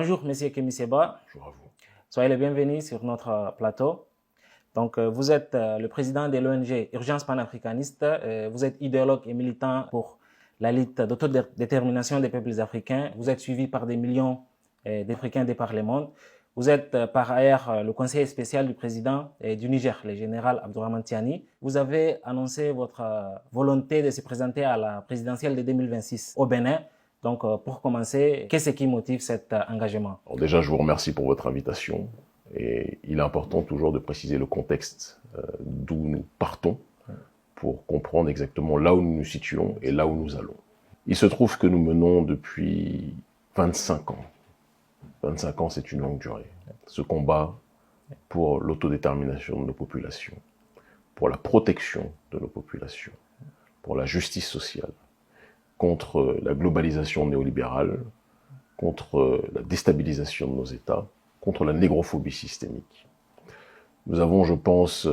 Bonjour, Monsieur Kémy Séba. Bonjour à vous. Soyez les bienvenus sur notre plateau. Donc, vous êtes le président de l'ONG Urgence panafricaniste. Vous êtes idéologue et militant pour la lutte d'autodétermination des peuples africains. Vous êtes suivi par des millions d'Africains de par le monde. Vous êtes par ailleurs le conseiller spécial du président du Niger, le général Abdourahmane Tiani. Vous avez annoncé votre volonté de se présenter à la présidentielle de 2026 au Bénin. Donc, pour commencer, qu'est-ce qui motive cet engagement? Alors déjà, je vous remercie pour votre invitation. Et il est important toujours de préciser le contexte d'où nous partons pour comprendre exactement là où nous nous situons et là où nous allons. Il se trouve que nous menons depuis 25 ans. 25 ans, c'est une longue durée. Ce combat pour l'autodétermination de nos populations, pour la protection de nos populations, pour la justice sociale, contre la globalisation néolibérale, contre la déstabilisation de nos États, contre la négrophobie systémique. Nous avons, je pense,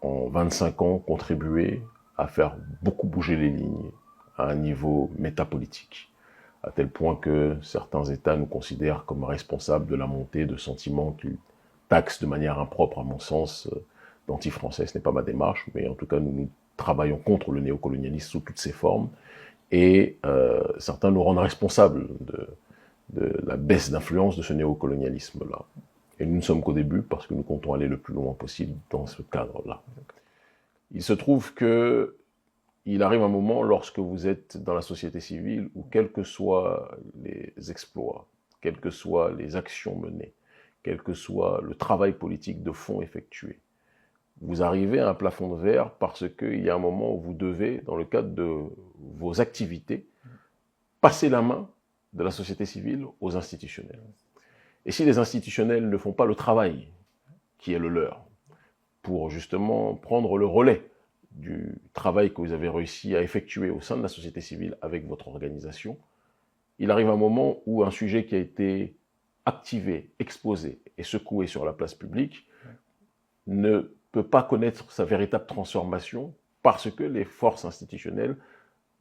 en 25 ans, contribué à faire beaucoup bouger les lignes à un niveau métapolitique, à tel point que certains États nous considèrent comme responsables de la montée de sentiments qu'ils taxent de manière impropre, à mon sens, d'anti-français. Ce n'est pas ma démarche, mais en tout cas, nous travaillons contre le néocolonialisme sous toutes ses formes, et certains nous rendent responsables de la baisse d'influence de ce néocolonialisme-là. Et nous ne sommes qu'au début parce que nous comptons aller le plus loin possible dans ce cadre-là. Il se trouve que il arrive un moment lorsque vous êtes dans la société civile où quels que soient les exploits, quelles que soient les actions menées, quel que soit le travail politique de fond effectué, vous arrivez à un plafond de verre parce qu'il y a un moment où vous devez, dans le cadre de vos activités, passer la main de la société civile aux institutionnels. Et si les institutionnels ne font pas le travail qui est le leur, pour justement prendre le relais du travail que vous avez réussi à effectuer au sein de la société civile avec votre organisation, il arrive un moment où un sujet qui a été activé, exposé et secoué sur la place publique ne peut pas connaître sa véritable transformation parce que les forces institutionnelles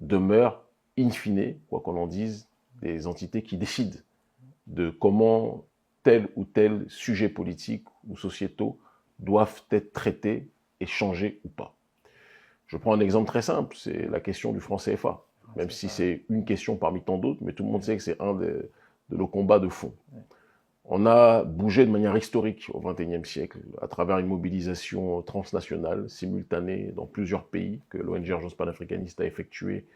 demeurent, in fine, quoi qu'on en dise, des entités qui décident de comment tel ou tel sujet politique ou sociétaux doivent être traités et changés ou pas. Je prends un exemple très simple, c'est la question du franc CFA. Même si c'est une question parmi tant d'autres, mais tout le monde sait que c'est un de nos combats de fond. On a bougé de manière historique au XXIe siècle, à travers une mobilisation transnationale, simultanée dans plusieurs pays, que l'ONG Urgence panafricaniste a effectuée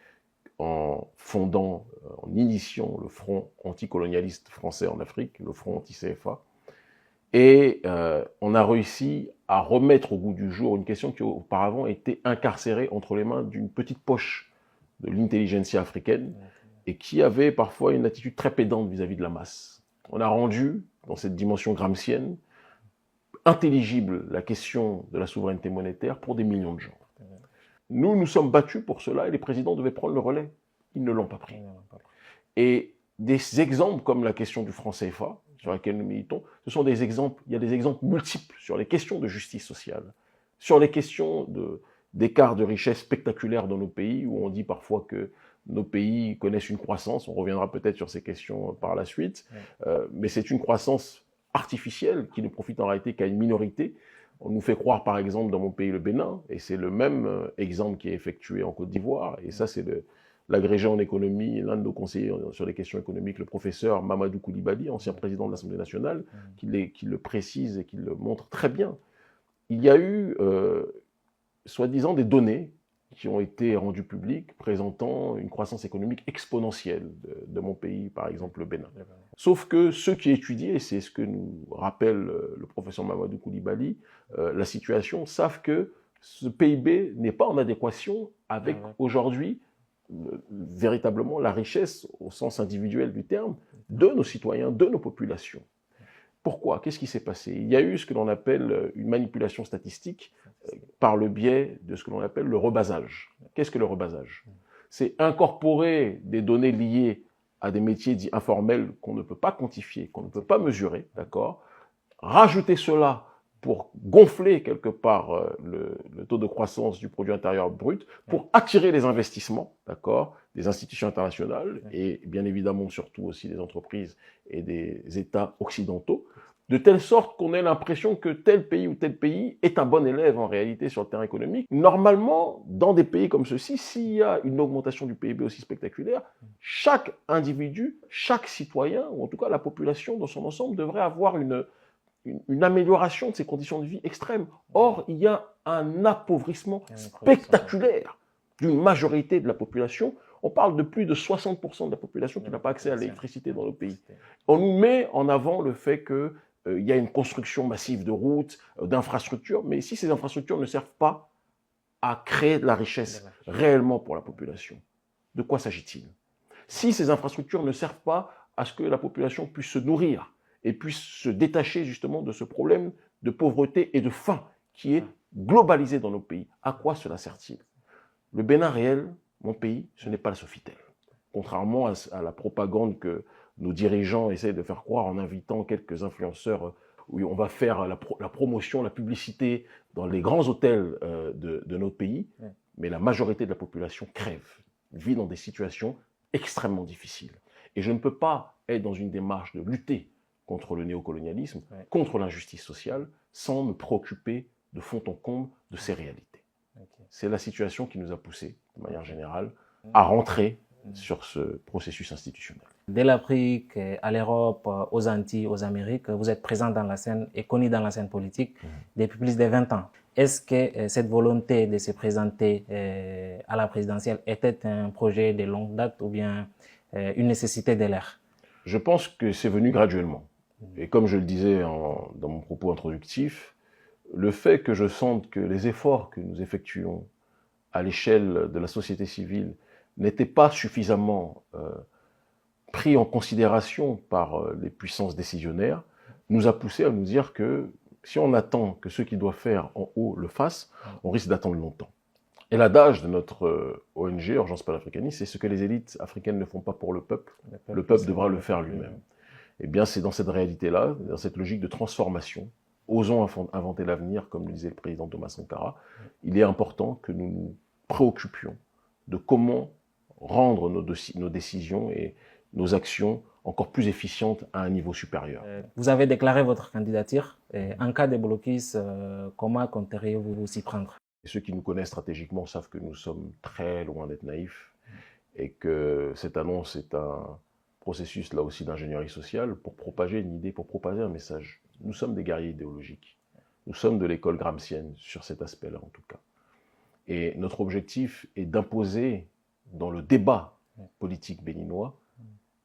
en fondant, en initiant le front anticolonialiste français en Afrique, le front anti-CFA. Et on a réussi à remettre au goût du jour une question qui auparavant était incarcérée entre les mains d'une petite poche de l'intelligentsia africaine et qui avait parfois une attitude très pédante vis-à-vis de la masse. On a rendu, dans cette dimension gramscienne, intelligible la question de la souveraineté monétaire pour des millions de gens. Nous nous sommes battus pour cela et les présidents devaient prendre le relais. Ils ne l'ont pas pris. Et des exemples comme la question du franc CFA, sur laquelle nous militons, ce sont des exemples, il y a des exemples multiples sur les questions de justice sociale, sur les questions d'écart de richesse spectaculaires dans nos pays, où on dit parfois que nos pays connaissent une croissance, on reviendra peut-être sur ces questions par la suite, mais c'est une croissance artificielle qui ne profite en réalité qu'à une minorité. On nous fait croire, par exemple, dans mon pays, le Bénin, et c'est le même exemple qui est effectué en Côte d'Ivoire, et ça, c'est l'agrégé en économie, l'un de nos conseillers sur les questions économiques, le professeur Mamadou Koulibaly, ancien président de l'Assemblée nationale, qui le précise et qui le montre très bien. Il y a eu, soi-disant, des données qui ont été rendues publiques présentant une croissance économique exponentielle de mon pays, par exemple le Bénin. Sauf que ceux qui étudient, et c'est ce que nous rappelle le professeur Mamadou Koulibaly, la situation, savent que ce PIB n'est pas en adéquation avec aujourd'hui véritablement la richesse au sens individuel du terme de nos citoyens, de nos populations. Pourquoi? Qu'est-ce qui s'est passé? Il y a eu ce que l'on appelle une manipulation statistique par le biais de ce que l'on appelle le rebasage. Qu'est-ce que le rebasage? C'est incorporer des données liées à des métiers dits informels qu'on ne peut pas quantifier, qu'on ne peut pas mesurer, d'accord? Rajouter cela pour gonfler quelque part le taux de croissance du produit intérieur brut, pour attirer les investissements, d'accord, des institutions internationales et bien évidemment surtout aussi des entreprises et des États occidentaux, de telle sorte qu'on ait l'impression que tel pays ou tel pays est un bon élève en réalité sur le terrain économique. Normalement, dans des pays comme ceux-ci, s'il y a une augmentation du PIB aussi spectaculaire, chaque individu, chaque citoyen, ou en tout cas la population dans son ensemble, devrait avoir une amélioration de ses conditions de vie extrêmes. Or, il y a un appauvrissement spectaculaire d'une majorité de la population. On parle de plus de 60% de la population qui n'a pas accès à l'électricité dans le pays. On nous met en avant le fait qu'il y a une construction massive de routes, d'infrastructures, mais si ces infrastructures ne servent pas à créer de la richesse réellement pour la population, de quoi s'agit-il? Si ces infrastructures ne servent pas à ce que la population puisse se nourrir, et puisse se détacher justement de ce problème de pauvreté et de faim qui est globalisé dans nos pays. À quoi cela sert-il? Le Bénin réel, mon pays, ce n'est pas le Sofitel. Contrairement à la propagande que nos dirigeants essayent de faire croire en invitant quelques influenceurs où on va faire la promotion, la publicité dans les grands hôtels de notre pays, mais la majorité de la population crève, vit dans des situations extrêmement difficiles. Et je ne peux pas être dans une démarche de lutter contre le néocolonialisme, contre l'injustice sociale, sans me préoccuper de fond en comble de ces réalités. C'est la situation qui nous a poussés, de manière générale, à rentrer sur ce processus institutionnel. De l'Afrique à l'Europe, aux Antilles, aux Amériques, vous êtes présent dans la scène et connu dans la scène politique depuis plus de 20 ans. Est-ce que cette volonté de se présenter à la présidentielle était un projet de longue date ou bien une nécessité de l'ère? Je pense que c'est venu graduellement. Et comme je le disais dans mon propos introductif, le fait que je sente que les efforts que nous effectuons à l'échelle de la société civile n'étaient pas suffisamment pris en considération par les puissances décisionnaires, nous a poussé à nous dire que si on attend que ceux qui doivent faire en haut le fassent, on risque d'attendre longtemps. Et l'adage de notre ONG, Urgence panafricaniste, c'est ce que les élites africaines ne font pas pour le peuple devra le faire lui-même. Eh bien, c'est dans cette réalité-là, dans cette logique de transformation, osons inventer l'avenir, comme le disait le président Thomas Sankara, il est important que nous nous préoccupions de comment rendre nos décisions et nos actions encore plus efficientes à un niveau supérieur. Vous avez déclaré votre candidature. En cas de blocus, comment compteriez-vous vous s'y prendre? Et ceux qui nous connaissent stratégiquement savent que nous sommes très loin d'être naïfs et que cette annonce est un processus là aussi d'ingénierie sociale pour propager une idée, pour propager un message. Nous sommes des guerriers idéologiques. Nous sommes de l'école gramscienne sur cet aspect-là en tout cas. Et notre objectif est d'imposer dans le débat politique béninois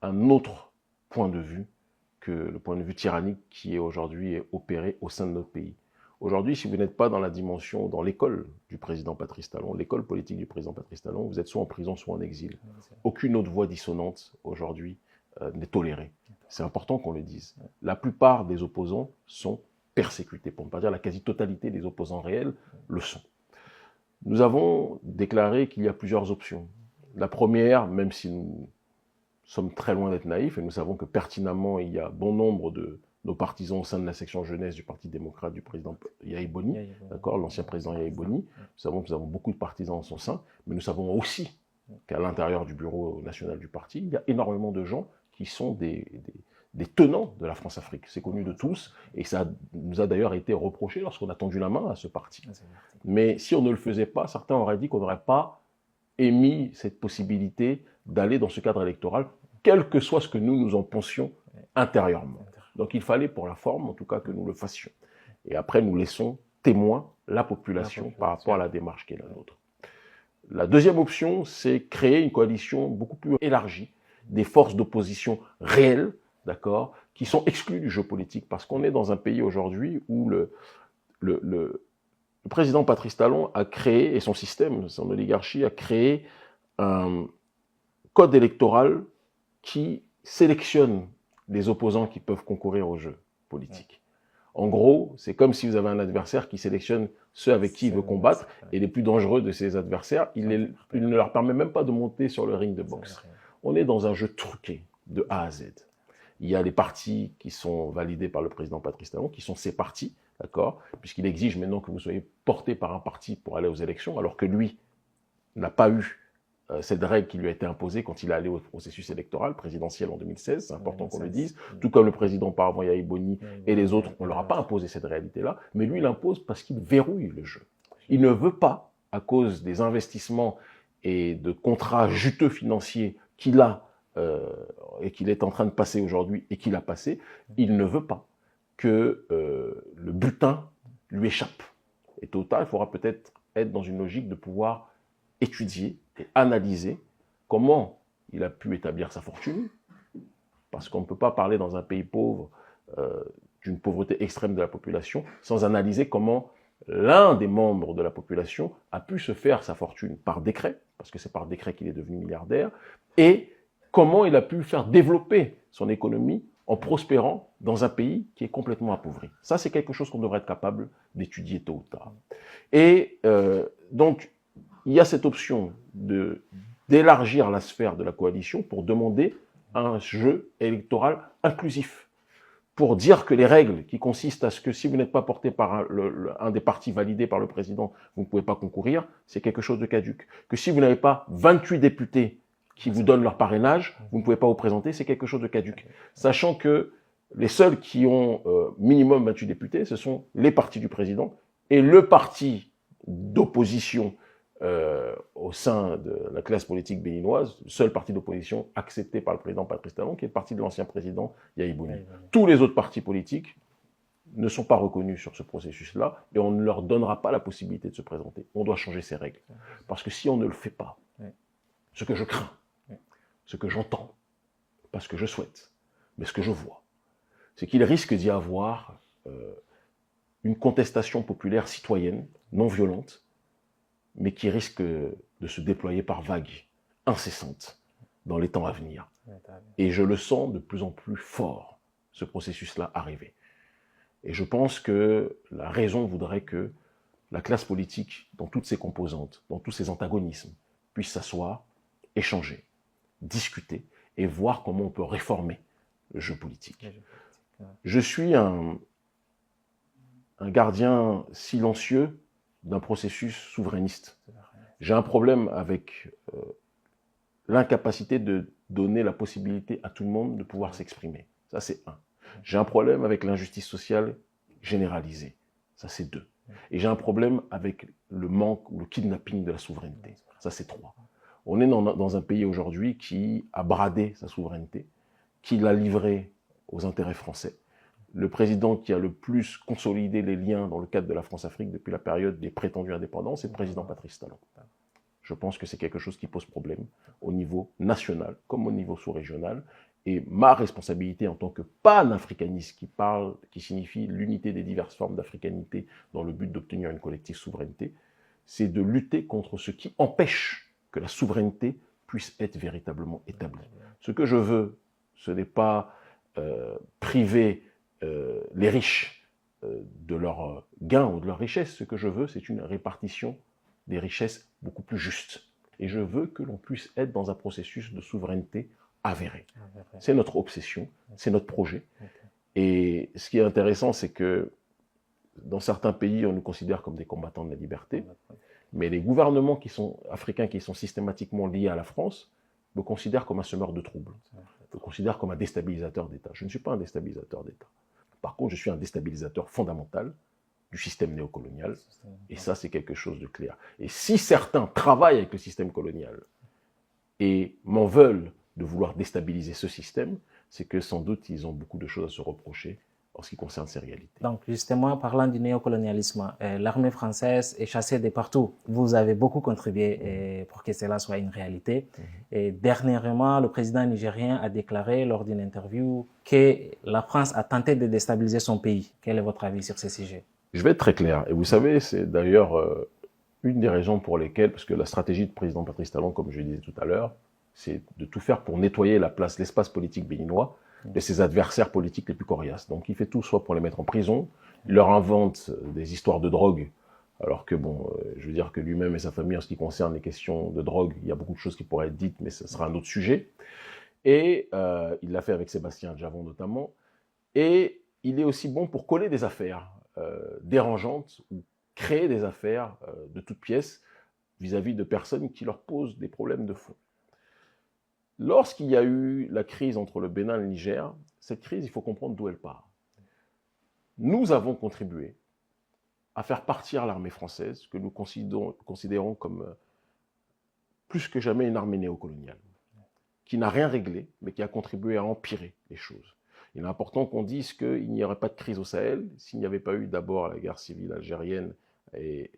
un autre point de vue que le point de vue tyrannique qui est aujourd'hui opéré au sein de notre pays. Aujourd'hui, si vous n'êtes pas dans la dimension, dans l'école du président Patrice Talon, l'école politique du président Patrice Talon, vous êtes soit en prison, soit en exil. Aucune autre voix dissonante aujourd'hui n'est tolérée. C'est important qu'on le dise. La plupart des opposants sont persécutés, pour ne pas dire la quasi-totalité des opposants réels le sont. Nous avons déclaré qu'il y a plusieurs options. La première, même si nous sommes très loin d'être naïfs, et nous savons que pertinemment il y a bon nombre de nos partisans au sein de la section jeunesse du Parti démocrate du président Yahi Boni, d'accord, l'ancien président Yahi Boni. Nous savons que nous avons beaucoup de partisans en son sein, mais nous savons aussi qu'à l'intérieur du bureau national du parti, il y a énormément de gens qui sont des tenants de la France-Afrique. C'est connu de tous, et ça nous a d'ailleurs été reproché lorsqu'on a tendu la main à ce parti. Mais si on ne le faisait pas, certains auraient dit qu'on n'aurait pas émis cette possibilité d'aller dans ce cadre électoral, quel que soit ce que nous en pensions intérieurement. Donc il fallait pour la forme, en tout cas, que nous le fassions. Et après, nous laissons témoin la population par rapport à la démarche qui est la nôtre. La deuxième option, c'est créer une coalition beaucoup plus élargie, des forces d'opposition réelles, d'accord, qui sont exclues du jeu politique, parce qu'on est dans un pays aujourd'hui où le président Patrice Talon a créé, et son système, son oligarchie, a créé un code électoral qui sélectionne les opposants qui peuvent concourir au jeu politique. En gros, c'est comme si vous avez un adversaire qui sélectionne ceux avec qui il veut combattre, et les plus dangereux de ses adversaires, il ne leur permet même pas de monter sur le ring de boxe. On est dans un jeu truqué, de A à Z. Il y a les partis qui sont validés par le président Patrice Talon, qui sont ses partis, d'accord, puisqu'il exige maintenant que vous soyez porté par un parti pour aller aux élections, alors que lui n'a pas eu cette règle qui lui a été imposée quand il est allé au processus électoral présidentiel en 2016, c'est important qu'on le dise, tout comme le président auparavant Yahi Boni et les autres, on ne leur a pas imposé cette réalité-là, mais lui il impose parce qu'il verrouille le jeu. Il ne veut pas, à cause des investissements et de contrats juteux financiers qu'il a et qu'il est en train de passer aujourd'hui et qu'il a passé, il ne veut pas que le butin lui échappe. Et tôt ou tard, il faudra peut-être être dans une logique de pouvoir étudier et analyser comment il a pu établir sa fortune, parce qu'on ne peut pas parler dans un pays pauvre d'une pauvreté extrême de la population sans analyser comment l'un des membres de la population a pu se faire sa fortune par décret, parce que c'est par décret qu'il est devenu milliardaire, et comment il a pu faire développer son économie en prospérant dans un pays qui est complètement appauvri. Ça, c'est quelque chose qu'on devrait être capable d'étudier tôt ou tard. Et donc, il y a cette option d'élargir la sphère de la coalition pour demander un jeu électoral inclusif, pour dire que les règles qui consistent à ce que si vous n'êtes pas porté par un des partis validés par le président, vous ne pouvez pas concourir, c'est quelque chose de caduc. Que si vous n'avez pas 28 députés qui vous donnent leur parrainage, vous ne pouvez pas vous présenter, c'est quelque chose de caduc. Sachant que les seuls qui ont minimum 28 députés, ce sont les partis du président et le parti d'opposition au sein de la classe politique béninoise, le seul parti d'opposition accepté par le président Patrice Talon, qui est le parti de l'ancien président Yahi Boni. Tous les autres partis politiques ne sont pas reconnus sur ce processus-là et on ne leur donnera pas la possibilité de se présenter. On doit changer ces règles. Parce que si on ne le fait pas, ce que je crains, ce que j'entends, pas ce que je souhaite, mais ce que je vois, c'est qu'il risque d'y avoir une contestation populaire citoyenne, non violente, mais qui risque de se déployer par vagues incessantes dans les temps à venir. Et je le sens de plus en plus fort, ce processus-là arriver. Et je pense que la raison voudrait que la classe politique, dans toutes ses composantes, dans tous ses antagonismes, puisse s'asseoir, échanger, discuter et voir comment on peut réformer le jeu politique. Je suis un gardien silencieux d'un processus souverainiste. J'ai un problème avec l'incapacité de donner la possibilité à tout le monde de pouvoir s'exprimer. Ça, c'est un. J'ai un problème avec l'injustice sociale généralisée. Ça, c'est deux. Et j'ai un problème avec le manque ou le kidnapping de la souveraineté. Ça, c'est trois. On est dans un pays aujourd'hui qui a bradé sa souveraineté, qui l'a livrée aux intérêts français. Le président qui a le plus consolidé les liens dans le cadre de la France-Afrique depuis la période des prétendus indépendants, c'est le président Patrice Talon. Je pense que c'est quelque chose qui pose problème au niveau national comme au niveau sous-régional. Et ma responsabilité en tant que panafricaniste qui signifie l'unité des diverses formes d'africanité dans le but d'obtenir une collective souveraineté, c'est de lutter contre ce qui empêche que la souveraineté puisse être véritablement établie. Ce que je veux, ce n'est pas priver les riches de leurs gains ou de leurs richesses. Ce que je veux, c'est une répartition des richesses beaucoup plus juste. Et je veux que l'on puisse être dans un processus de souveraineté avéré. C'est notre obsession, c'est notre projet. Et ce qui est intéressant, c'est que dans certains pays, on nous considère comme des combattants de la liberté, mais les gouvernements africains qui sont systématiquement liés à la France me considèrent comme un semeur de troubles, me considèrent comme un déstabilisateur d'État. Je ne suis pas un déstabilisateur d'État. Par contre, je suis un déstabilisateur fondamental du système néocolonial, et ça, c'est quelque chose de clair. Et si certains travaillent avec le système colonial et m'en veulent de vouloir déstabiliser ce système, c'est que sans doute, ils ont beaucoup de choses à se reprocher en ce qui concerne ces réalités. Donc justement, parlant du néocolonialisme, l'armée française est chassée de partout. Vous avez beaucoup contribué pour que cela soit une réalité. Et dernièrement, le président nigérien a déclaré lors d'une interview que la France a tenté de déstabiliser son pays. Quel est votre avis sur ce sujet? Je vais être très clair. Et vous savez, c'est d'ailleurs une des raisons pour lesquelles, parce que la stratégie du président Patrice Talon, comme je le disais tout à l'heure, c'est de tout faire pour nettoyer l'espace politique béninois de ses adversaires politiques les plus coriaces. Donc il fait tout, soit pour les mettre en prison, il leur invente des histoires de drogue, alors que bon, je veux dire que lui-même et sa famille, en ce qui concerne les questions de drogue, il y a beaucoup de choses qui pourraient être dites, mais ce sera un autre sujet. Et il l'a fait avec Sébastien Djavon notamment. Et il est aussi bon pour coller des affaires. dérangeantes ou créer des affaires de toutes pièces vis-à-vis de personnes qui leur posent des problèmes de fond. Lorsqu'il y a eu la crise entre le Bénin et le Niger, cette crise, il faut comprendre d'où elle part. Nous avons contribué à faire partir l'armée française, que nous considérons comme plus que jamais une armée néocoloniale, qui n'a rien réglé, mais qui a contribué à empirer les choses. Il est important qu'on dise qu'il n'y aurait pas de crise au Sahel s'il n'y avait pas eu d'abord la guerre civile algérienne et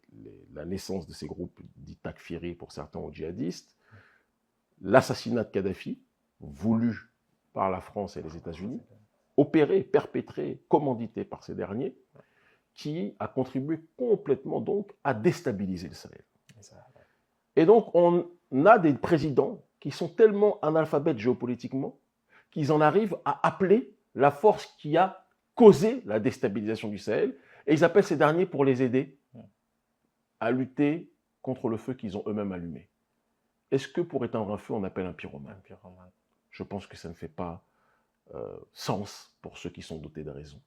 la naissance de ces groupes dits takfiri pour certains ou djihadistes, l'assassinat de Kadhafi, voulu par la France et les États-Unis, opéré, perpétré, commandité par ces derniers, qui a contribué complètement donc à déstabiliser le Sahel. Et donc on a des présidents qui sont tellement analphabètes géopolitiquement qu'ils en arrivent à appeler la force qui a causé la déstabilisation du Sahel, et ils appellent ces derniers pour les aider à lutter contre le feu qu'ils ont eux-mêmes allumé. Est-ce que pour éteindre un feu, on appelle un pyromane? Je pense que ça ne fait pas sens pour ceux qui sont dotés de raison.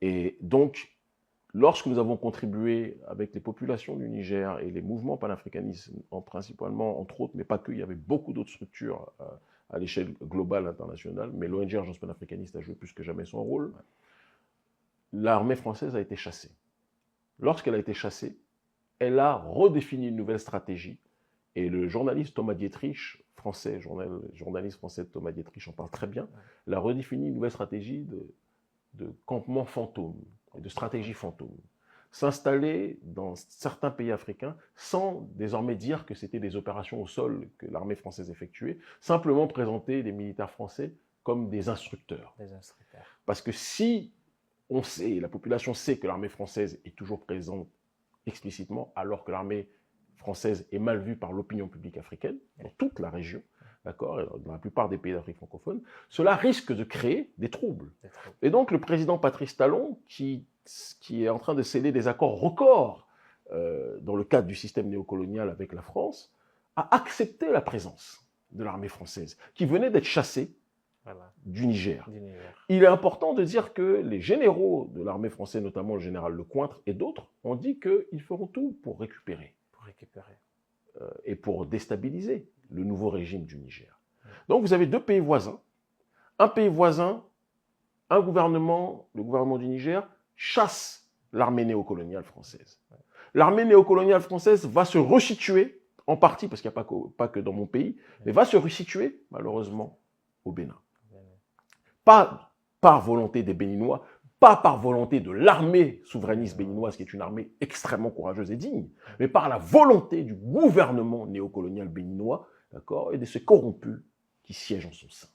Et donc, lorsque nous avons contribué avec les populations du Niger et les mouvements panafricanistes, principalement, entre autres, mais pas que, il y avait beaucoup d'autres structures à l'échelle globale, internationale, mais l'ONG Urgence panafricaniste a joué plus que jamais son rôle, l'armée française a été chassée. Lorsqu'elle a été chassée, elle a redéfini une nouvelle stratégie, et le journaliste Thomas Dietrich, français, journaliste français Thomas Dietrich en parle très bien, il a redéfini une nouvelle stratégie de campement fantôme, de stratégie fantôme. S'installer dans certains pays africains sans désormais dire que c'était des opérations au sol que l'armée française effectuait, simplement présenter les militaires français comme des instructeurs. Parce que si on sait, la population sait que l'armée française est toujours présente explicitement, alors que l'armée française est mal vue par l'opinion publique africaine, dans toute la région, d'accord, dans la plupart des pays d'Afrique francophone, cela risque de créer des troubles. Et donc le président Patrice Talon, qui est en train de sceller des accords records dans le cadre du système néocolonial avec la France, a accepté la présence de l'armée française, qui venait d'être chassée du Niger. Il est important de dire que les généraux de l'armée française, notamment le général Lecointre et d'autres, ont dit qu'ils feront tout pour récupérer. Et pour déstabiliser le nouveau régime du Niger. Donc vous avez deux pays voisins. Un pays voisin, un gouvernement, le gouvernement du Niger, chasse l'armée néocoloniale française. L'armée néocoloniale française va se resituer, en partie, parce qu'il n'y a pas que dans mon pays, mais va se resituer, malheureusement, au Bénin. Pas par volonté des Béninois, pas par volonté de l'armée souverainiste béninoise, qui est une armée extrêmement courageuse et digne, mais par la volonté du gouvernement néocolonial béninois, d'accord, et de ces corrompus qui siègent en son sein.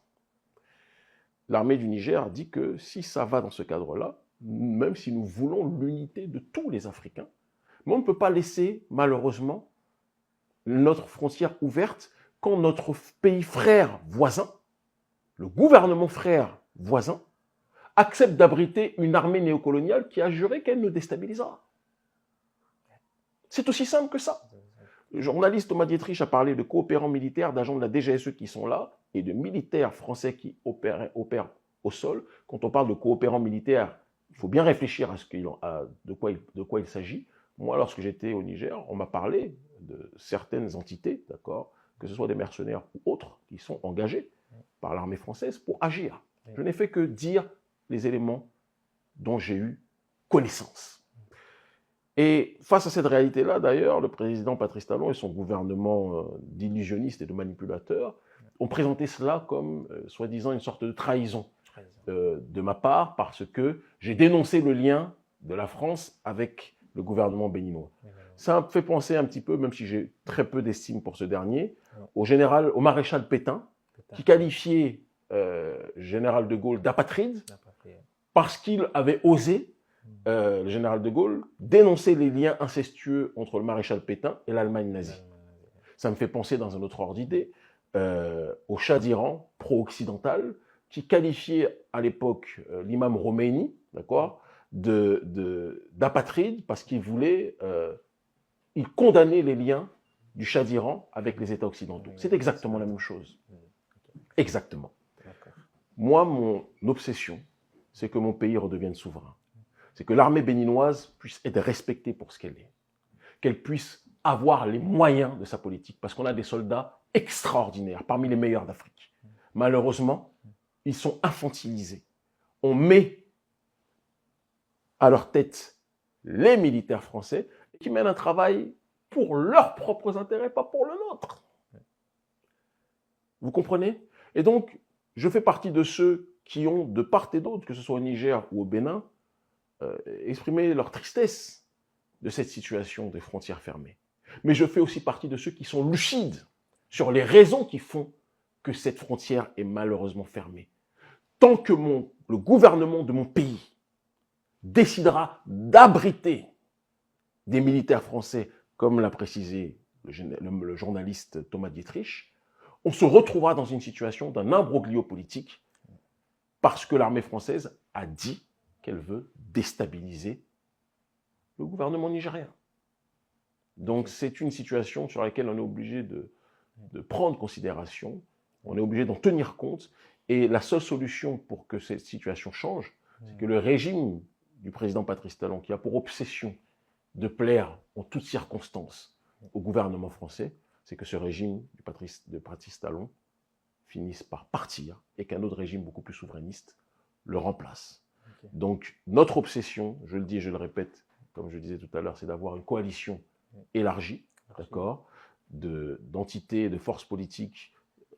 L'armée du Niger a dit que si ça va dans ce cadre-là, même si nous voulons l'unité de tous les Africains, mais on ne peut pas laisser, malheureusement, notre frontière ouverte quand notre pays frère voisin, le gouvernement frère voisin, accepte d'abriter une armée néocoloniale qui a juré qu'elle nous déstabilisera. C'est aussi simple que ça. Le journaliste Thomas Dietrich a parlé de coopérants militaires, d'agents de la DGSE qui sont là, et de militaires français qui opèrent au sol. Quand on parle de coopérants militaires, il faut bien réfléchir à de quoi il s'agit. Moi, lorsque j'étais au Niger, on m'a parlé de certaines entités, d'accord, que ce soit des mercenaires ou autres, qui sont engagés par l'armée française pour agir. Je n'ai fait que dire les éléments dont j'ai eu connaissance. Et face à cette réalité-là, d'ailleurs, le président Patrice Talon et son gouvernement d'illusionnistes et de manipulateurs ont présenté cela comme, soi-disant, une sorte de trahison de ma part, parce que j'ai dénoncé le lien de la France avec le gouvernement béninois. Ça me fait penser un petit peu, même si j'ai très peu d'estime pour ce dernier, au maréchal Pétain, qui qualifiait général de Gaulle d'apatride, parce qu'il avait osé, le général de Gaulle, dénoncer les liens incestueux entre le maréchal Pétain et l'Allemagne nazie. Ça me fait penser, dans un autre ordre d'idée, au Shah d'Iran, pro-occidental, qui qualifiait à l'époque l'imam Khomeini, d'accord, d'apatride, parce qu'il voulait, il condamnait les liens du Shah d'Iran avec les États occidentaux. C'est exactement la même chose. Exactement. Moi, mon obsession, c'est que mon pays redevienne souverain. c'est que l'armée béninoise puisse être respectée pour ce qu'elle est, qu'elle puisse avoir les moyens de sa politique, parce qu'on a des soldats extraordinaires, parmi les meilleurs d'Afrique. Malheureusement, ils sont infantilisés. On met à leur tête les militaires français qui mènent un travail pour leurs propres intérêts, pas pour le nôtre. Vous comprenez? Et donc, je fais partie de ceux qui ont, de part et d'autre, que ce soit au Niger ou au Bénin, exprimé leur tristesse de cette situation des frontières fermées. Mais je fais aussi partie de ceux qui sont lucides sur les raisons qui font que cette frontière est malheureusement fermée. Tant que le gouvernement de mon pays décidera d'abriter des militaires français, comme l'a précisé le journaliste Thomas Dietrich, on se retrouvera dans une situation d'un imbroglio politique parce que l'armée française a dit qu'elle veut déstabiliser le gouvernement nigérien. Donc c'est une situation sur laquelle on est obligé de prendre considération, on est obligé d'en tenir compte, et la seule solution pour que cette situation change, c'est que le régime du président Patrice Talon, qui a pour obsession de plaire en toutes circonstances au gouvernement français, c'est que ce régime de Patrice Talon finisse par partir et qu'un autre régime beaucoup plus souverainiste le remplace. Okay. Donc notre obsession, je le dis et je le répète, comme je disais tout à l'heure, c'est d'avoir une coalition élargie, d'accord, d'entités et de forces politiques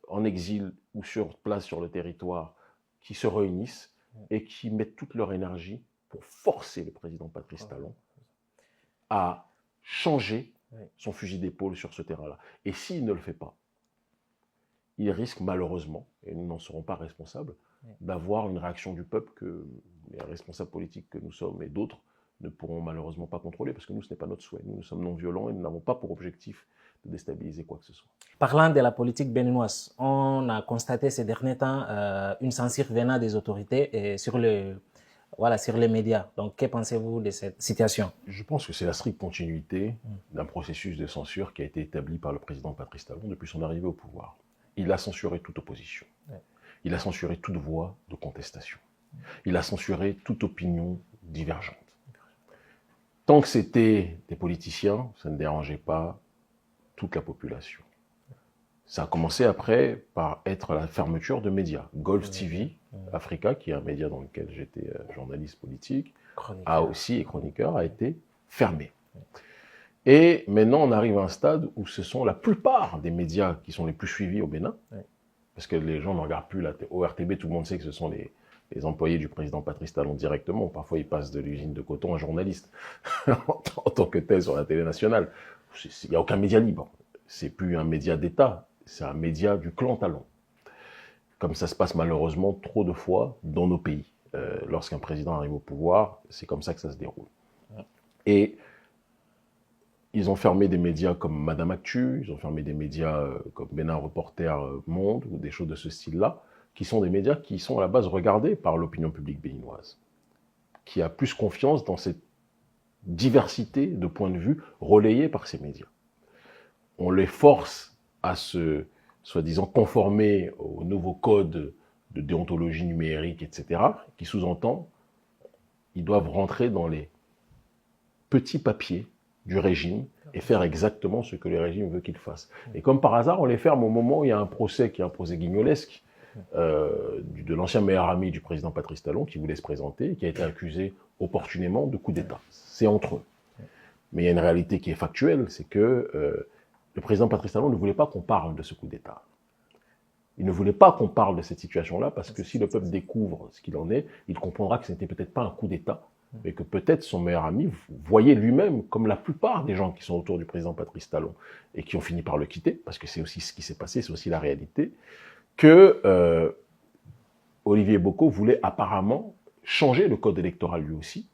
en exil ou sur place sur le territoire qui se réunissent et qui mettent toute leur énergie pour forcer le président Patrice Talon à changer son fusil d'épaule sur ce terrain-là. Et s'il ne le fait pas, il risque malheureusement, et nous n'en serons pas responsables, d'avoir une réaction du peuple que les responsables politiques que nous sommes et d'autres ne pourront malheureusement pas contrôler, parce que nous, ce n'est pas notre souhait. Nous sommes non violents et nous n'avons pas pour objectif de déstabiliser quoi que ce soit. Parlant de la politique béninoise, on a constaté ces derniers temps une censure venant des autorités sur les médias. Donc, que pensez-vous de cette situation? Je pense que c'est la stricte continuité d'un processus de censure qui a été établi par le président Patrice Talon depuis son arrivée au pouvoir. Il a censuré toute opposition. Il a censuré toute voix de contestation. Il a censuré toute opinion divergente. Tant que c'était des politiciens, ça ne dérangeait pas toute la population. Ça a commencé après par être la fermeture de médias. Golf TV, Africa, qui est un média dans lequel j'étais journaliste politique, et chroniqueur, a été fermé. Et maintenant, on arrive à un stade où ce sont la plupart des médias qui sont les plus suivis au Bénin, parce que les gens ne regardent plus la ORTB, tout le monde sait que ce sont les employés du président Patrice Talon directement. Parfois, ils passent de l'usine de coton à journaliste en tant que tel sur la télé nationale. Il n'y a aucun média libre. C'est plus un média d'État, c'est un média du clan Talon. Comme ça se passe malheureusement trop de fois dans nos pays. Lorsqu'un président arrive au pouvoir, c'est comme ça que ça se déroule. Et ils ont fermé des médias comme Madame Actu, ils ont fermé des médias comme Bénin Reporter Monde, ou des choses de ce style-là, qui sont des médias qui sont à la base regardés par l'opinion publique béninoise, qui a plus confiance dans cette diversité de points de vue relayés par ces médias. On les force à se, soi-disant, conformer au nouveau code de déontologie numérique, etc., qui sous-entend ils doivent rentrer dans les petits papiers du régime et faire exactement ce que le régime veut qu'ils fassent. Et comme par hasard, on les ferme au moment où il y a un procès qui est un procès guignolesque de l'ancien meilleur ami du président Patrice Talon qui voulait se présenter et qui a été accusé opportunément de coup d'État. C'est entre eux. Mais il y a une réalité qui est factuelle, c'est que le président Patrice Talon ne voulait pas qu'on parle de ce coup d'État. Il ne voulait pas qu'on parle de cette situation-là parce que si le peuple découvre ce qu'il en est, il comprendra que ce n'était peut-être pas un coup d'État, mais que peut-être son meilleur ami voyait lui-même, comme la plupart des gens qui sont autour du président Patrice Talon et qui ont fini par le quitter, parce que c'est aussi ce qui s'est passé, c'est aussi la réalité, que Olivier Boko voulait apparemment changer le code électoral lui aussi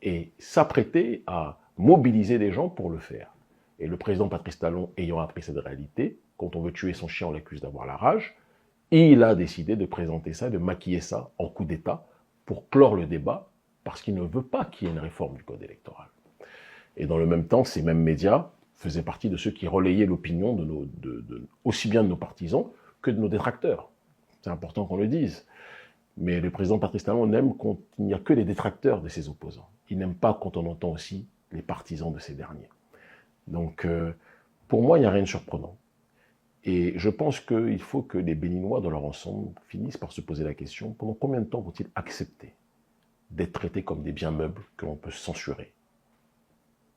et s'apprêter à mobiliser des gens pour le faire. Et le président Patrice Talon, ayant appris cette réalité, quand on veut tuer son chien, on l'accuse d'avoir la rage, il a décidé de présenter ça, de maquiller ça en coup d'État pour clore le débat, parce qu'il ne veut pas qu'il y ait une réforme du code électoral. Et dans le même temps, ces mêmes médias faisaient partie de ceux qui relayaient l'opinion aussi bien de nos partisans que de nos détracteurs. C'est important qu'on le dise. Mais le président Patrice Talon aime quand il n'y a que les détracteurs de ses opposants. Il n'aime pas quand on entend aussi les partisans de ces derniers. Donc, pour moi, il n'y a rien de surprenant. Et je pense qu'il faut que les Béninois, dans leur ensemble, finissent par se poser la question, pendant combien de temps vont-ils accepter d'être traités comme des biens meubles que l'on peut censurer,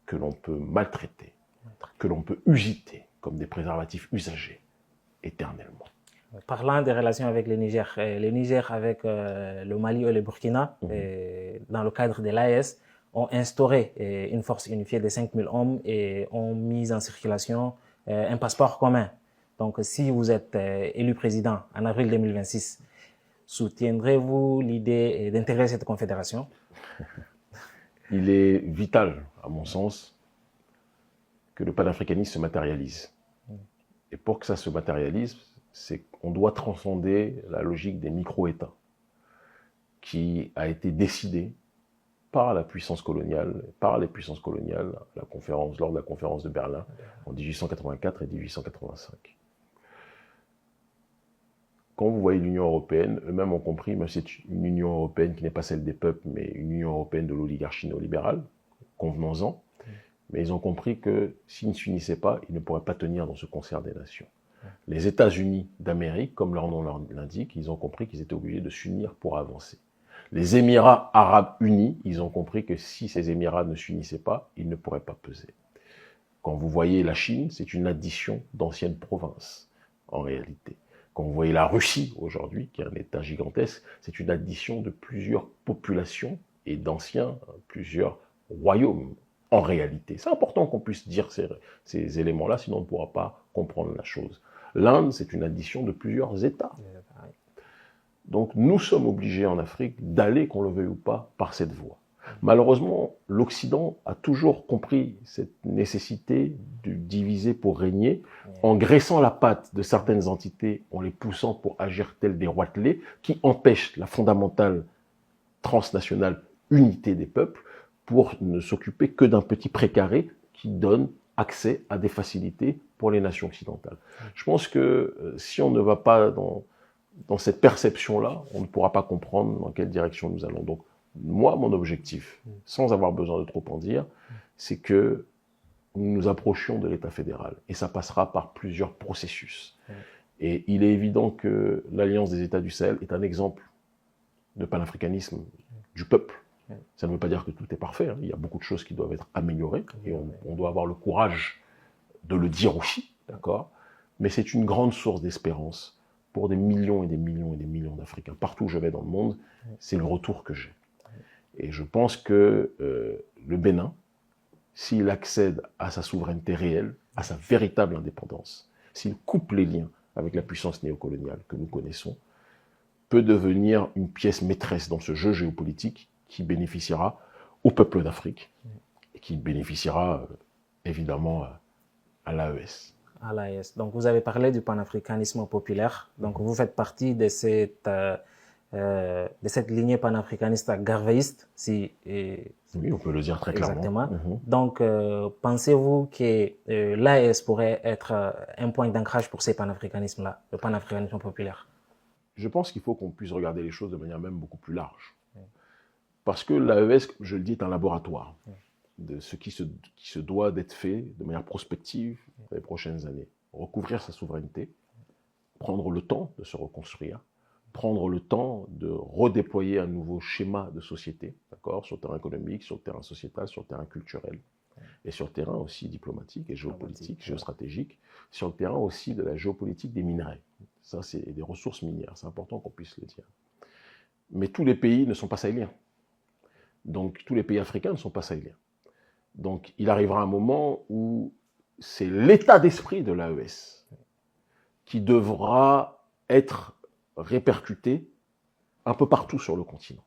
que l'on peut maltraiter, que l'on peut usiter comme des préservatifs usagés éternellement? Parlant des relations avec le Niger avec le Mali et le Burkina, dans le cadre de l'AES, ont instauré une force unifiée de 5000 hommes et ont mis en circulation un passeport commun. Donc, si vous êtes élu président en avril 2026, soutiendrez-vous l'idée d'intégrer cette confédération? Il est vital, à mon sens, que le panafricanisme se matérialise. Et pour que ça se matérialise, c'est qu'on doit transcender la logique des micro-États qui a été décidée par la puissance coloniale, par les puissances coloniales, lors de la conférence de Berlin en 1884 et 1885. Quand vous voyez l'Union européenne, eux-mêmes ont compris, mais c'est une Union européenne qui n'est pas celle des peuples, mais une Union européenne de l'oligarchie néolibérale, convenons-en. Mais ils ont compris que s'ils ne s'unissaient pas, ils ne pourraient pas tenir dans ce concert des nations. Les États-Unis d'Amérique, comme leur nom l'indique, ils ont compris qu'ils étaient obligés de s'unir pour avancer. Les Émirats arabes unis, ils ont compris que si ces Émirats ne s'unissaient pas, ils ne pourraient pas peser. Quand vous voyez la Chine, c'est une addition d'anciennes provinces, en réalité. Quand vous voyez la Russie aujourd'hui, qui est un État gigantesque, c'est une addition de plusieurs populations et d'anciens, plusieurs royaumes, en réalité. C'est important qu'on puisse dire ces éléments-là, sinon on ne pourra pas comprendre la chose. L'Inde, c'est une addition de plusieurs États. Donc nous sommes obligés en Afrique d'aller, qu'on le veuille ou pas, par cette voie. Malheureusement, l'Occident a toujours compris cette nécessité de diviser pour régner, en graissant la patte de certaines entités, en les poussant pour agir tels des roitelets, qui empêchent la fondamentale transnationale unité des peuples, pour ne s'occuper que d'un petit précaré qui donne accès à des facilités pour les nations occidentales. Je pense que si on ne va pas dans cette perception-là, on ne pourra pas comprendre dans quelle direction nous allons. Donc, moi, mon objectif, sans avoir besoin de trop en dire, c'est que nous nous approchions de l'État fédéral. Et ça passera par plusieurs processus. Et il est évident que l'Alliance des États du Sahel est un exemple de panafricanisme du peuple. Ça ne veut pas dire que tout est parfait. Il y a beaucoup de choses qui doivent être améliorées. Et on doit avoir le courage de le dire aussi. D'accord ? Mais c'est une grande source d'espérance pour des millions et des millions et des millions d'Africains. Partout où je vais dans le monde, c'est le retour que j'ai. Et je pense que le Bénin, s'il accède à sa souveraineté réelle, à sa véritable indépendance, s'il coupe les liens avec la puissance néocoloniale que nous connaissons, peut devenir une pièce maîtresse dans ce jeu géopolitique qui bénéficiera au peuple d'Afrique et qui bénéficiera évidemment à l'AES. À l'AES. Donc vous avez parlé du panafricanisme populaire. Donc vous faites partie de cette lignée panafricaniste garvéiste, oui, on peut le dire très clairement. Exactement. Donc, pensez-vous que l'AES pourrait être un point d'ancrage pour ces panafricanismes-là, le panafricanisme populaire? Je pense qu'il faut qu'on puisse regarder les choses de manière même beaucoup plus large. Parce que l'AES, je le dis, est un laboratoire de ce qui se doit d'être fait de manière prospective dans les prochaines années. Recouvrir sa souveraineté, prendre le temps de se reconstruire, prendre le temps de redéployer un nouveau schéma de société, d'accord, sur le terrain économique, sur le terrain sociétal, sur le terrain culturel, et sur le terrain aussi diplomatique et géopolitique, géostratégique, sur le terrain aussi de la géopolitique des minerais. Ça, c'est des ressources minières, c'est important qu'on puisse le dire. Mais tous les pays ne sont pas sahéliens. Donc, tous les pays africains ne sont pas sahéliens. Donc, il arrivera un moment où c'est l'état d'esprit de l'AES qui devra être répercuté un peu partout sur le continent.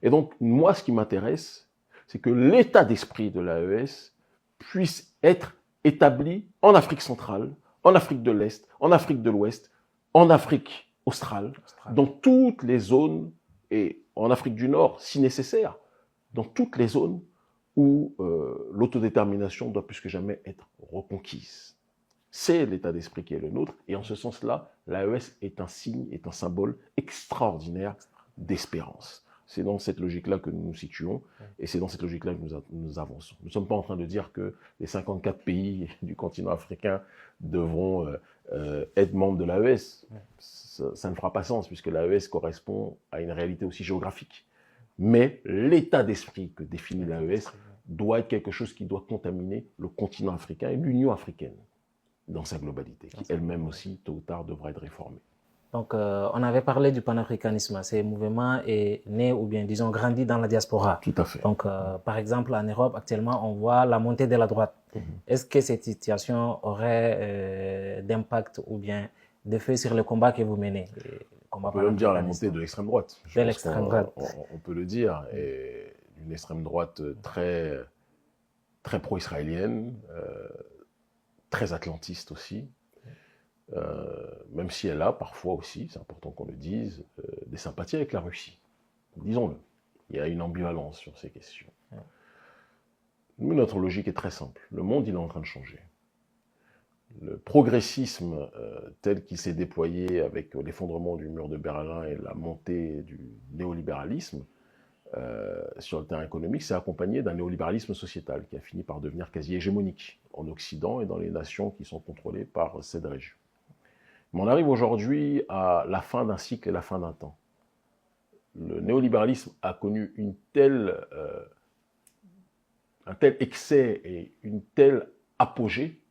Et donc, moi, ce qui m'intéresse, c'est que l'état d'esprit de l'AES puisse être établi en Afrique centrale, en Afrique de l'Est, en Afrique de l'Ouest, en Afrique australe, dans toutes les zones, et en Afrique du Nord, si nécessaire, dans toutes les zones où l'autodétermination doit plus que jamais être reconquise. C'est l'état d'esprit qui est le nôtre, et en ce sens-là, l'AES est un signe, est un symbole extraordinaire d'espérance. C'est dans cette logique-là que nous nous situons et c'est dans cette logique-là que nous avançons. Nous ne sommes pas en train de dire que les 54 pays du continent africain devront être membres de l'AES. Ça ne fera pas sens puisque l'AES correspond à une réalité aussi géographique. Mais l'état d'esprit que définit l'AES doit être quelque chose qui doit contaminer le continent africain et l'Union africaine dans sa globalité, qui elle-même aussi, tôt ou tard, devra être réformée. Donc, on avait parlé du panafricanisme. Ce mouvement est né ou bien, disons, grandi dans la diaspora. Tout à fait. Donc, par exemple, en Europe, actuellement, on voit la montée de la droite. Est-ce que cette situation aurait d'impact ou bien d'effet sur le combat que vous menez? On peut même dire la montée de l'extrême droite. De l'extrême droite. On peut le dire. Et une extrême droite très, très pro-israélienne, très atlantiste aussi. Même si elle a parfois aussi, c'est important qu'on le dise, des sympathies avec la Russie. Disons-le. Il y a une ambivalence sur ces questions. Nous, notre logique est très simple. Le monde, il est en train de changer. Le progressisme tel qu'il s'est déployé avec l'effondrement du mur de Berlin et la montée du néolibéralisme sur le terrain économique s'est accompagné d'un néolibéralisme sociétal qui a fini par devenir quasi hégémonique en Occident et dans les nations qui sont contrôlées par cette région. Mais on arrive aujourd'hui à la fin d'un cycle et la fin d'un temps. Le néolibéralisme a connu un tel excès et une telle apogée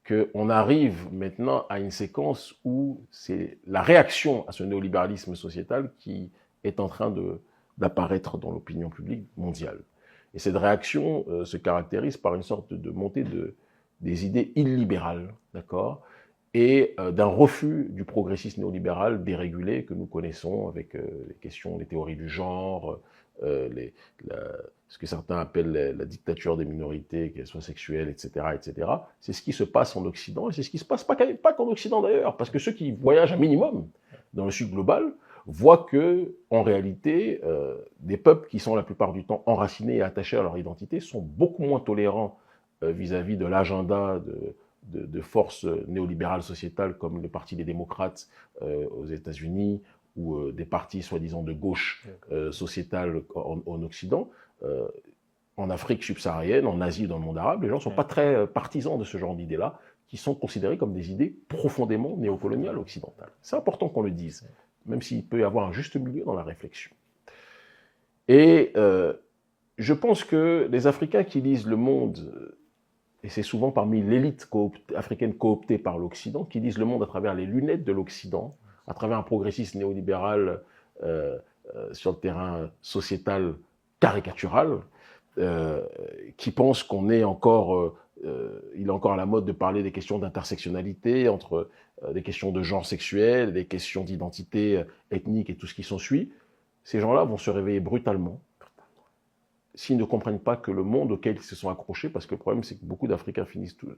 qu'on arrive maintenant à une séquence où c'est la réaction à ce néolibéralisme sociétal qui est en train d'apparaître dans l'opinion publique mondiale. Et cette réaction se caractérise par une sorte de montée des idées illibérales, d'accord, et d'un refus du progressisme néolibéral dérégulé que nous connaissons avec les questions, les théories du genre, ce que certains appellent la dictature des minorités, qu'elles soient sexuelles, etc., etc. C'est ce qui se passe en Occident, et c'est ce qui se passe pas qu'en Occident d'ailleurs, parce que ceux qui voyagent un minimum dans le Sud global voient que, en réalité, des peuples qui sont la plupart du temps enracinés et attachés à leur identité sont beaucoup moins tolérants vis-à-vis de l'agenda de forces néolibérales sociétales comme le Parti des démocrates aux États-Unis ou des partis soi-disant de gauche sociétale en Occident. En Afrique subsaharienne, en Asie, dans le monde arabe, les gens ne sont pas très partisans de ce genre d'idées-là, qui sont considérées comme des idées profondément néocoloniales occidentales. C'est important qu'on le dise, même s'il peut y avoir un juste milieu dans la réflexion. Et je pense que les Africains qui lisent Le Monde, et c'est souvent parmi l'élite africaine cooptée par l'Occident, qui lisent Le Monde à travers les lunettes de l'Occident, à travers un progressisme néolibéral sur le terrain sociétal caricatural, qui pense qu'on est encore, il est encore à la mode de parler des questions d'intersectionnalité, entre des questions de genre sexuel, des questions d'identité ethnique et tout ce qui s'ensuit. Ces gens-là vont se réveiller brutalement s'ils ne comprennent pas que le monde auquel ils se sont accrochés, parce que le problème c'est que beaucoup d'Africains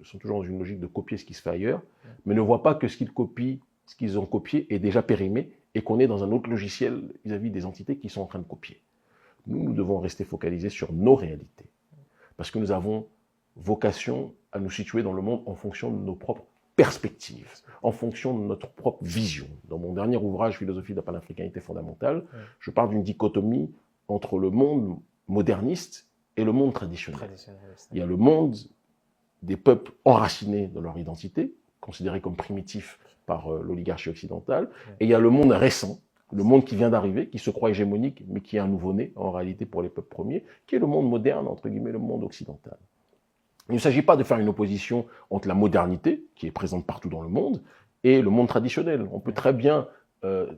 sont toujours dans une logique de copier ce qui se fait ailleurs, mais ne voient pas que ce qu'ils copient, ce qu'ils ont copié est déjà périmé et qu'on est dans un autre logiciel vis-à-vis des entités qui sont en train de copier. Nous devons rester focalisés sur nos réalités, parce que nous avons vocation à nous situer dans le monde en fonction de nos propres perspectives, en fonction de notre propre vision. Dans mon dernier ouvrage, Philosophie de la panafricanité fondamentale, je parle d'une dichotomie entre le monde moderniste et le monde traditionnel. Il y a le monde des peuples enracinés dans leur identité, considérés comme primitifs par l'oligarchie occidentale, et il y a le monde récent, le monde qui vient d'arriver, qui se croit hégémonique, mais qui est un nouveau-né, en réalité pour les peuples premiers, qui est le monde moderne, entre guillemets, le monde occidental. Il ne s'agit pas de faire une opposition entre la modernité, qui est présente partout dans le monde, et le monde traditionnel. On peut très bien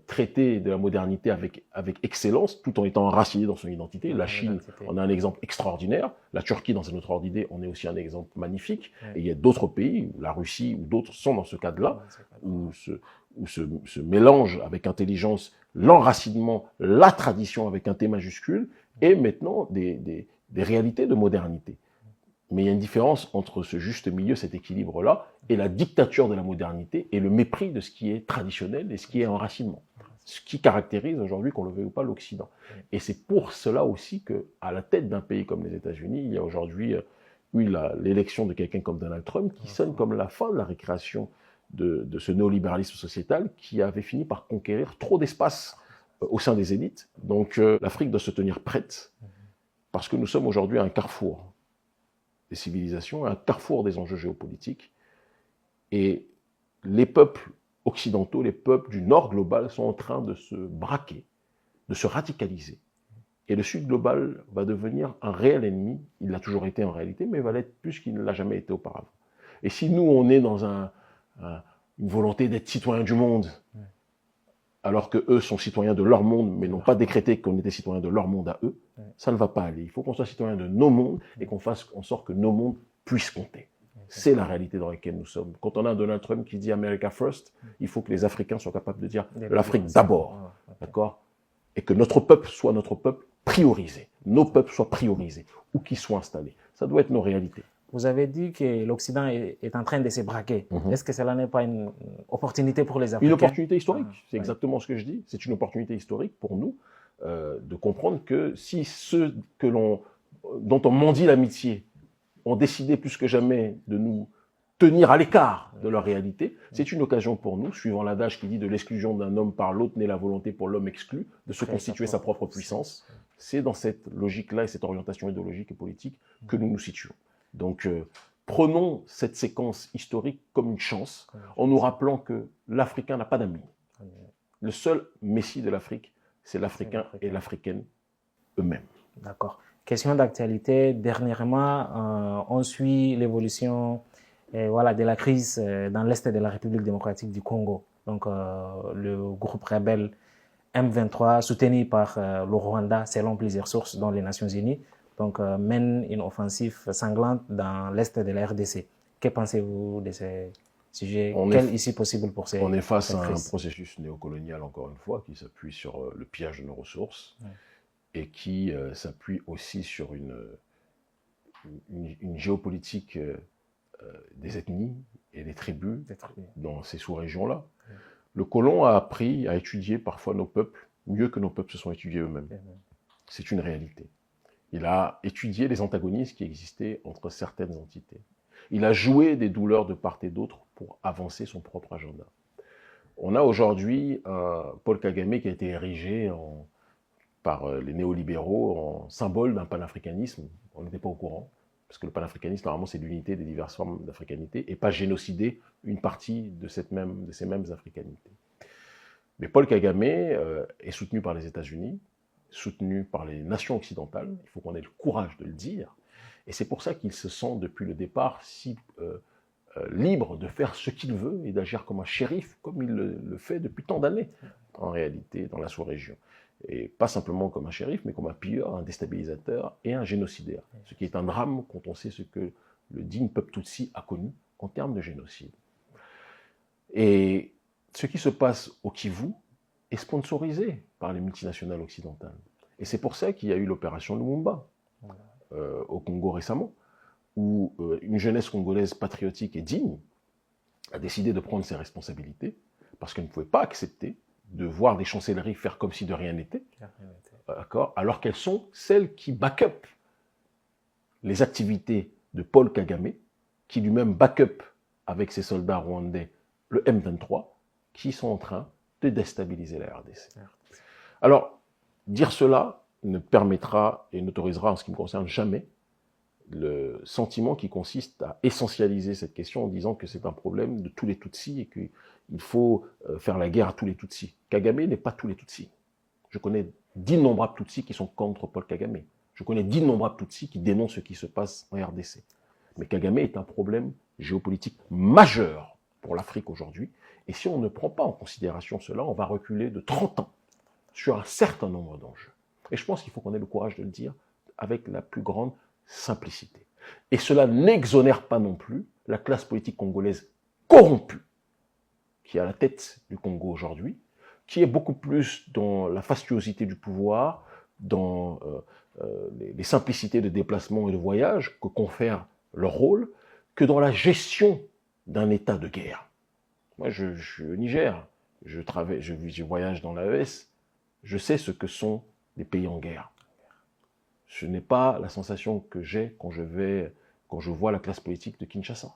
traiter de la modernité avec excellence, tout en étant enraciné dans son identité. La Chine en a un exemple extraordinaire. La Turquie, dans un autre ordre d'idée, en est aussi un exemple magnifique. Et il y a d'autres pays, la Russie ou d'autres, sont dans ce cadre-là, où se mélange avec intelligence l'enracinement, la tradition avec un T majuscule, et maintenant des réalités de modernité. Mais il y a une différence entre ce juste milieu, cet équilibre-là, et la dictature de la modernité et le mépris de ce qui est traditionnel et ce qui est enracinement. Ce qui caractérise aujourd'hui, qu'on le veuille ou pas, l'Occident. Et c'est pour cela aussi qu'à la tête d'un pays comme les États-Unis, il y a aujourd'hui eu l'élection de quelqu'un comme Donald Trump qui sonne comme la fin de la récréation de ce néolibéralisme sociétal qui avait fini par conquérir trop d'espace au sein des élites. Donc l'Afrique doit se tenir prête, parce que nous sommes aujourd'hui à un carrefour des civilisations, à un carrefour des enjeux géopolitiques. Et les peuples occidentaux, les peuples du Nord global sont en train de se braquer, de se radicaliser. Et le Sud global va devenir un réel ennemi. Il l'a toujours été en réalité, mais il va l'être plus qu'il ne l'a jamais été auparavant. Et si nous, on est dans une volonté d'être citoyen du monde, alors qu'eux sont citoyens de leur monde, mais n'ont pas décrété qu'on était citoyens de leur monde à eux, ça ne va pas aller. Il faut qu'on soit citoyen de nos mondes et qu'on fasse en sorte que nos mondes puissent compter. C'est la réalité dans laquelle nous sommes. Quand on a Donald Trump qui dit America First, il faut que les Africains soient capables de dire l'Afrique d'abord, d'accord? Et que notre peuple soit notre peuple priorisé. Nos peuples soient priorisés, où qu'ils soient installés. Ça doit être nos réalités. Vous avez dit que l'Occident est en train de se braquer. Est-ce que cela n'est pas une opportunité pour les Africains? Une opportunité historique, c'est exactement ce que je dis. C'est une opportunité historique pour nous de comprendre que si ceux dont on mendie l'amitié ont décidé plus que jamais de nous tenir à l'écart de leur réalité, c'est une occasion pour nous, suivant l'adage qui dit de l'exclusion d'un homme par l'autre naît la volonté pour l'homme exclu, de se constituer sa propre puissance. C'est dans cette logique-là et cette orientation idéologique et politique que nous nous situons. Donc, prenons cette séquence historique comme une chance, en nous rappelant que l'Africain n'a pas d'amis. Le seul messie de l'Afrique, c'est l'Africain et l'Africaine eux-mêmes. D'accord. Question d'actualité. Dernièrement, on suit l'évolution de la crise dans l'Est de la République démocratique du Congo. Donc, le groupe rebelle M23, soutenu par le Rwanda, selon plusieurs sources, dont les Nations Unies, donc, mène une offensive sanglante dans l'Est de la RDC. Que pensez-vous de ces sujets? Quelle issue possible pour ces On est face à un processus néocolonial, encore une fois, qui s'appuie sur le pillage de nos ressources et qui s'appuie aussi sur une géopolitique des ethnies et des tribus dans ces sous-régions-là. Le colon a appris à étudier parfois nos peuples mieux que nos peuples se sont étudiés eux-mêmes. C'est une réalité. Il a étudié les antagonismes qui existaient entre certaines entités. Il a joué des douleurs de part et d'autre pour avancer son propre agenda. On a aujourd'hui Paul Kagame qui a été érigé par les néolibéraux en symbole d'un panafricanisme. On n'était pas au courant, parce que le panafricanisme, normalement, c'est l'unité des diverses formes d'africanité, et pas génocider une partie de ces mêmes africanités. Mais Paul Kagame est soutenu par les États-Unis, soutenu par les nations occidentales, il faut qu'on ait le courage de le dire, et c'est pour ça qu'il se sent depuis le départ si libre de faire ce qu'il veut et d'agir comme un shérif, comme il le fait depuis tant d'années, en réalité, dans la sous-région. Et pas simplement comme un shérif, mais comme un pilleur, un déstabilisateur et un génocidaire. Ce qui est un drame quand on sait ce que le digne peuple Tutsi a connu en termes de génocide. Et ce qui se passe au Kivu est sponsorisé par les multinationales occidentales. Et c'est pour ça qu'il y a eu l'opération Lumumba au Congo récemment, où une jeunesse congolaise patriotique et digne a décidé de prendre ses responsabilités parce qu'elle ne pouvait pas accepter de voir des chancelleries faire comme si de rien n'était, alors qu'elles sont celles qui back-up les activités de Paul Kagame, qui lui-même back-up avec ses soldats rwandais le M23, qui sont en train de déstabiliser la RDC. Alors, dire cela ne permettra et n'autorisera, en ce qui me concerne, jamais le sentiment qui consiste à essentialiser cette question en disant que c'est un problème de tous les Tutsis et qu'il faut faire la guerre à tous les Tutsis. Kagame n'est pas tous les Tutsis. Je connais d'innombrables Tutsis qui sont contre Paul Kagame. Je connais d'innombrables Tutsis qui dénoncent ce qui se passe en RDC. Mais Kagame est un problème géopolitique majeur pour l'Afrique aujourd'hui. Et si on ne prend pas en considération cela, on va reculer de 30 ans sur un certain nombre d'enjeux. Et je pense qu'il faut qu'on ait le courage de le dire avec la plus grande simplicité. Et cela n'exonère pas non plus la classe politique congolaise corrompue, qui est à la tête du Congo aujourd'hui, qui est beaucoup plus dans la fastuosité du pouvoir, dans les simplicités de déplacement et de voyage que confère leur rôle, que dans la gestion d'un état de guerre. Moi, je suis au Niger, je voyage dans l'AES, je sais ce que sont les pays en guerre. Ce n'est pas la sensation que j'ai quand je vois la classe politique de Kinshasa.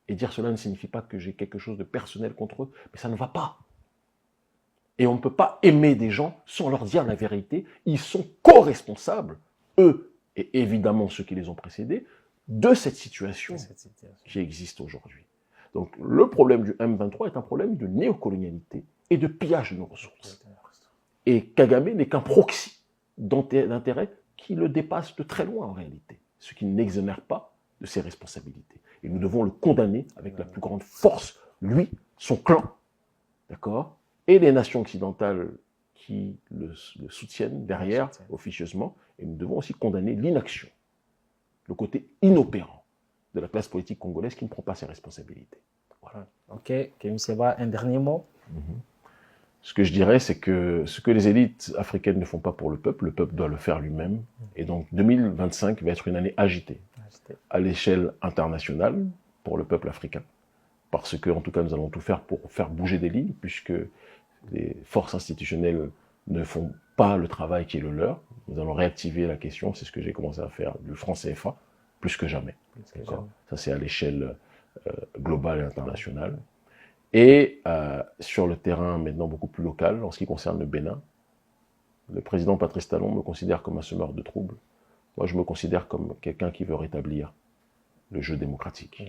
et dire cela ne signifie pas que j'ai quelque chose de personnel contre eux, mais ça ne va pas. Et on ne peut pas aimer des gens sans leur dire la vérité. Ils sont co-responsables, eux et évidemment ceux qui les ont précédés, de cette situation qui existe aujourd'hui. Donc le problème du M23 est un problème de néocolonialité et de pillage de nos ressources. Et Kagame n'est qu'un proxy d'intérêt qui le dépasse de très loin en réalité, ce qui n'exonère pas de ses responsabilités. Et nous devons le condamner avec la plus grande force, lui, son clan, d'accord, et les nations occidentales qui le soutiennent derrière, officieusement, et nous devons aussi condamner l'inaction, le côté inopérant de la classe politique congolaise qui ne prend pas ses responsabilités. Voilà. Ok, Kémy Séba, un dernier mot. Ce que je dirais, c'est que ce que les élites africaines ne font pas pour le peuple doit le faire lui-même. Et donc 2025 va être une année agitée à l'échelle internationale pour le peuple africain. Parce que, en tout cas, nous allons tout faire pour faire bouger des lignes, puisque les forces institutionnelles ne font pas le travail qui est le leur. Nous allons réactiver la question, c'est ce que j'ai commencé à faire, du franc CFA, plus que jamais. Ça, c'est à l'échelle globale et internationale. Et sur le terrain maintenant beaucoup plus local, en ce qui concerne le Bénin, le président Patrice Talon me considère comme un semeur de troubles. Moi, je me considère comme quelqu'un qui veut rétablir le jeu démocratique.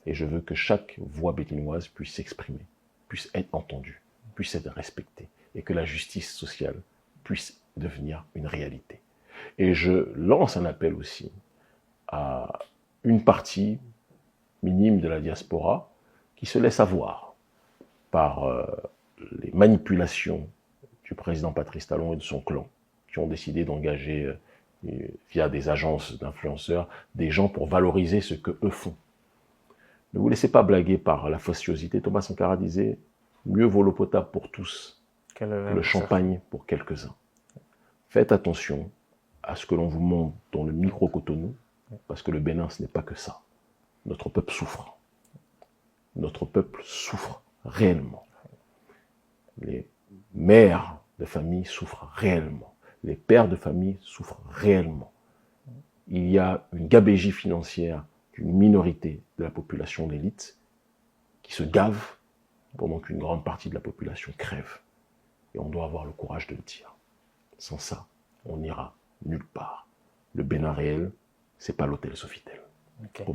Et je veux que chaque voix béninoise puisse s'exprimer, puisse être entendue, puisse être respectée, et que la justice sociale puisse devenir une réalité. Et je lance un appel aussi à une partie minime de la diaspora qui se laisse avoir par les manipulations du président Patrice Talon et de son clan, qui ont décidé d'engager via des agences d'influenceurs des gens pour valoriser ce que eux font. Ne vous laissez pas blaguer par la faciosité. Thomas Sankara disait « Mieux vaut l'eau potable pour tous que le champagne pour quelques-uns ». Faites attention à ce que l'on vous montre dans le micro-Cotonou, parce que le Bénin, ce n'est pas que ça. Notre peuple souffre. Notre peuple souffre réellement. Les mères de famille souffrent réellement. Les pères de famille souffrent réellement. Il y a une gabegie financière d'une minorité de la population d'élite qui se gave pendant qu'une grande partie de la population crève. Et on doit avoir le courage de le dire. Sans ça, on n'ira nulle part. Le Bénin réel, c'est pas l'hôtel Sofitel. Okay.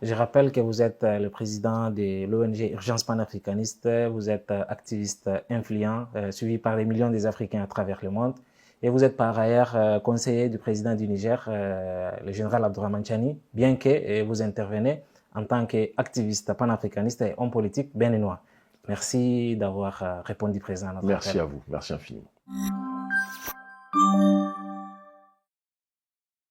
Je rappelle que vous êtes le président de l'ONG Urgence panafricaniste, vous êtes activiste influent, suivi par des millions des Africains à travers le monde, et vous êtes par ailleurs conseiller du président du Niger, le général Abdourahmane Chani, bien que vous intervenez en tant qu'activiste panafricaniste et homme politique béninois. Merci d'avoir répondu présent à notre appel. Merci à vous, merci infiniment.